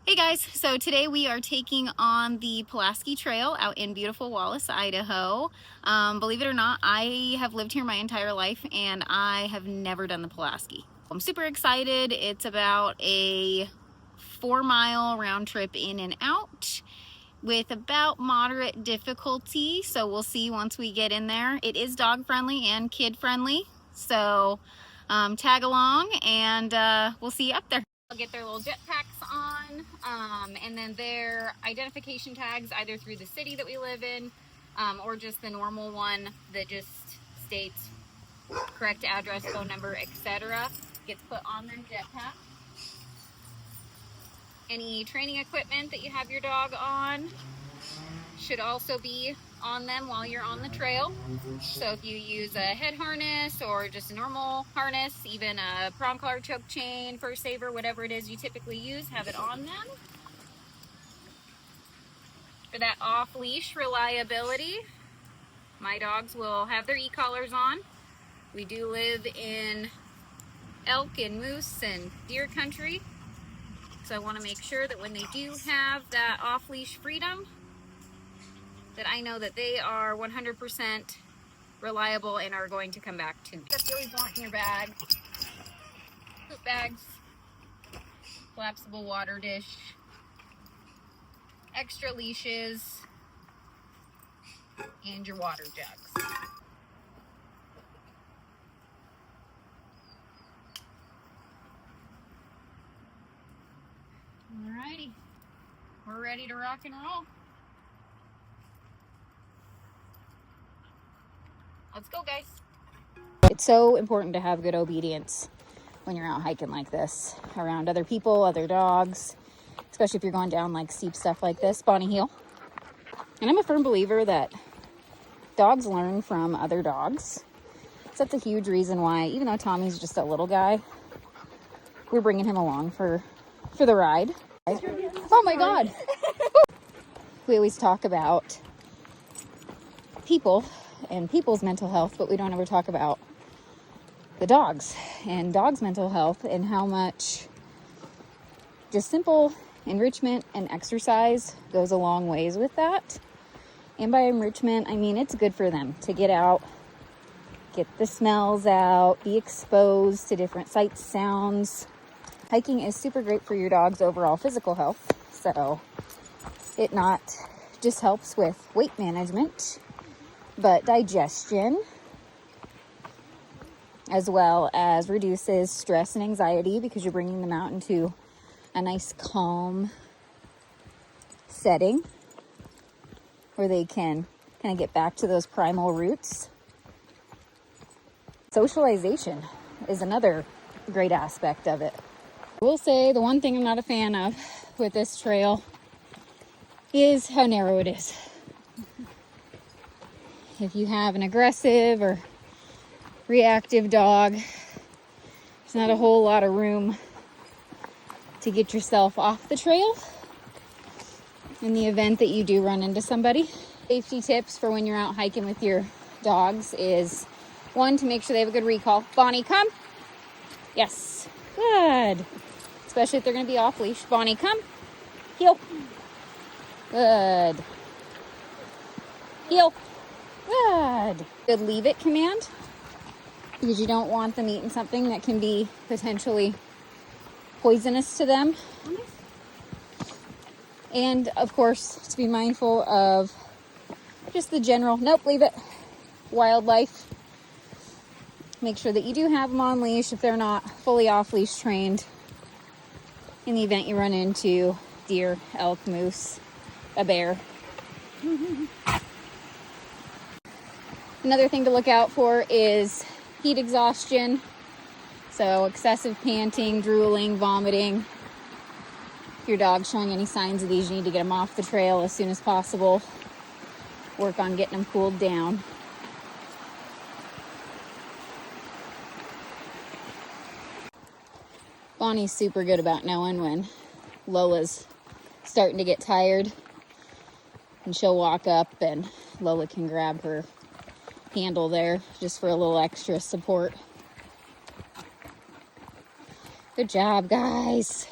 Hey guys, so today we are taking on the Pulaski Trail out in beautiful Wallace, Idaho. Believe it or not, I have lived here my entire life and I have never done the Pulaski. I'm super excited. It's about a 4-mile round trip in and out with about moderate difficulty, so we'll see once we get in there. It is dog friendly and kid friendly, so tag along and we'll see you up there. They'll get their little jetpacks on, and then their identification tags either through the city that we live in or just the normal one that just states correct address, phone number, etc. gets put on their jetpack. Any training equipment that you have your dog on should also be on them while you're on the trail. So if you use a head harness or just a normal harness, even a prong collar choke chain, first saver, whatever it is you typically use, have it on them. For that off-leash reliability, my dogs will have their e-collars on. We do live in elk and moose and deer country, so I want to make sure that when they do have that off-leash freedom, that I know that they are 100% reliable and are going to come back to me. Stuff you always want in your bag: poop bags, collapsible water dish, extra leashes, and your water jugs. Alrighty, we're ready to rock and roll. Let's go, guys. It's so important to have good obedience when you're out hiking like this, around other people, other dogs, especially if you're going down like steep stuff like this. Bonnie, heel. And I'm a firm believer that dogs learn from other dogs. So that's a huge reason why, even though Tommy's just a little guy, we're bringing him along for the ride. Oh my God. We always talk about people and people's mental health, but we don't ever talk about the dogs and dogs' mental health and how much just simple enrichment and exercise goes a long ways with that. And by enrichment, I mean it's good for them to get out, get the smells out, be exposed to different sights, sounds. Hiking is super great for your dog's overall physical health, so it not just helps with weight management, but digestion, as well as reduces stress and anxiety because you're bringing them out into a nice calm setting where they can kind of get back to those primal roots. Socialization is another great aspect of it. I will say the one thing I'm not a fan of with this trail is how narrow it is. If you have an aggressive or reactive dog, there's not a whole lot of room to get yourself off the trail in the event that you do run into somebody. Safety tips for when you're out hiking with your dogs is, one, to make sure they have a good recall. Bonnie, come. Yes, good. Especially if they're going to be off leash. Bonnie, come. Heel. Good. Heel. Good. Good leave it command, because you don't want them eating something that can be potentially poisonous to them. And of course, to be mindful of just the general, nope, leave it, wildlife. Make sure that you do have them on leash if they're not fully off leash trained, in the event you run into deer, elk, moose, a bear. Another thing to look out for is heat exhaustion. So excessive panting, drooling, vomiting. If your dog's showing any signs of these, you need to get them off the trail as soon as possible. Work on getting them cooled down. Bonnie's super good about knowing when Lola's starting to get tired, and she'll walk up and Lola can grab her handle there just for a little extra support. Good job, guys.